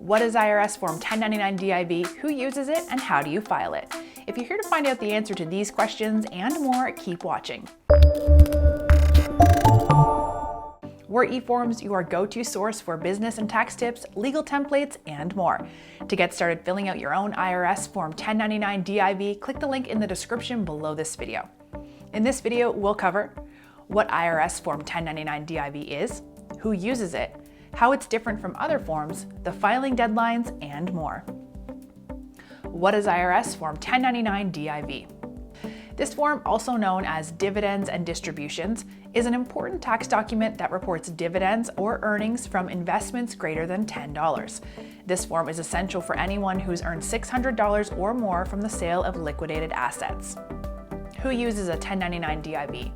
What is IRS Form 1099 DIV, who uses it, and how do you file it? If you're here to find out the answer to these questions and more, keep watching. We're eForms, your go-to source for business and tax tips, legal templates, and more. To get started filling out your own IRS Form 1099 DIV, click the link in the description below this video. In this video, we'll cover what IRS Form 1099 DIV is, who uses it, how it's different from other forms, the filing deadlines, and more. What is IRS Form 1099 DIV? This form, also known as dividends and distributions, is an important tax document that reports dividends or earnings from investments greater than $10. This form is essential for anyone who's earned $600 or more from the sale of liquidated assets. Who uses a 1099 DIV?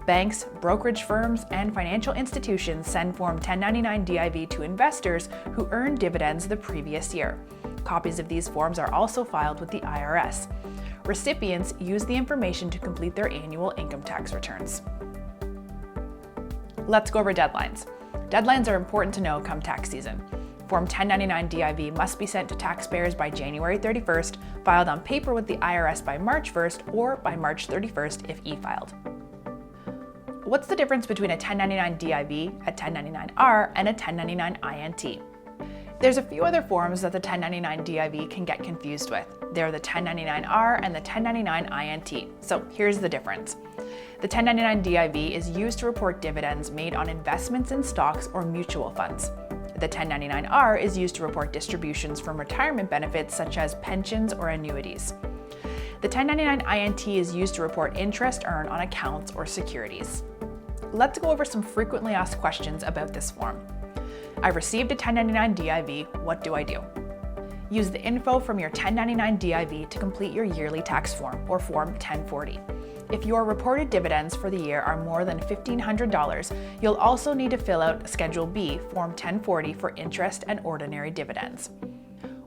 Banks, brokerage firms, and financial institutions send Form 1099 DIV to investors who earned dividends the previous year. Copies of these forms are also filed with the IRS. Recipients use the information to complete their annual income tax returns. Let's go over deadlines. Deadlines are important to know come tax season. Form 1099 DIV must be sent to taxpayers by January 31st, filed on paper with the IRS by March 1st, or by March 31st if e-filed. What's the difference between a 1099 DIV, a 1099-R, and a 1099 INT? There's a few other forms that the 1099 DIV can get confused with. They're the 1099-R and the 1099 INT. So here's the difference. The 1099 DIV is used to report dividends made on investments in stocks or mutual funds. The 1099-R is used to report distributions from retirement benefits such as pensions or annuities. The 1099 INT is used to report interest earned on accounts or securities. Let's go over some frequently asked questions about this form. I received a 1099 DIV, what do I do? Use the info from your 1099 DIV to complete your yearly tax form, or Form 1040. If your reported dividends for the year are more than $1,500, you'll also need to fill out Schedule B, Form 1040 for interest and ordinary dividends.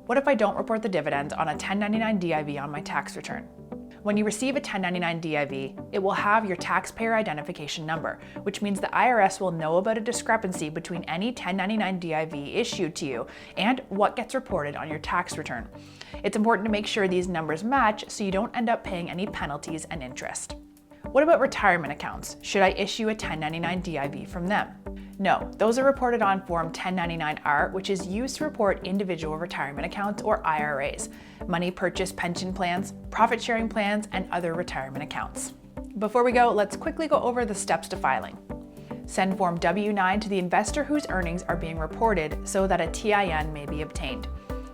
What if I don't report the dividends on a 1099 DIV on my tax return? When you receive a 1099 DIV, it will have your taxpayer identification number, which means the IRS will know about a discrepancy between any 1099 DIV issued to you and what gets reported on your tax return. It's important to make sure these numbers match so you don't end up paying any penalties and interest. What about retirement accounts? Should I issue a 1099 DIV from them? No, those are reported on Form 1099-R, which is used to report individual retirement accounts or IRAs, money purchase pension plans, profit sharing plans, and other retirement accounts. Before we go, let's quickly go over the steps to filing. Send Form W-9 to the investor whose earnings are being reported so that a TIN may be obtained.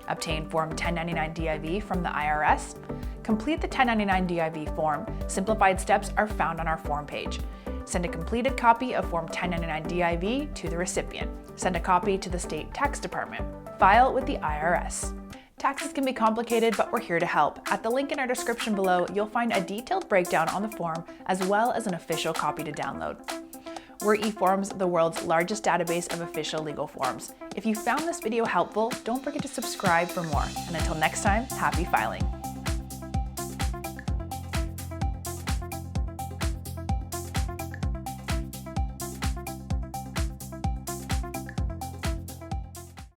Obtain Form 1099 DIV from the IRS. Complete the 1099 DIV form. Simplified steps are found on our form page. Send a completed copy of Form 1099 DIV to the recipient. Send a copy to the state tax department. File with the IRS. Taxes can be complicated, but we're here to help. At the link in our description below, you'll find a detailed breakdown on the form as well as an official copy to download. We're eForms, the world's largest database of official legal forms. If you found this video helpful, don't forget to subscribe for more. And until next time, happy filing.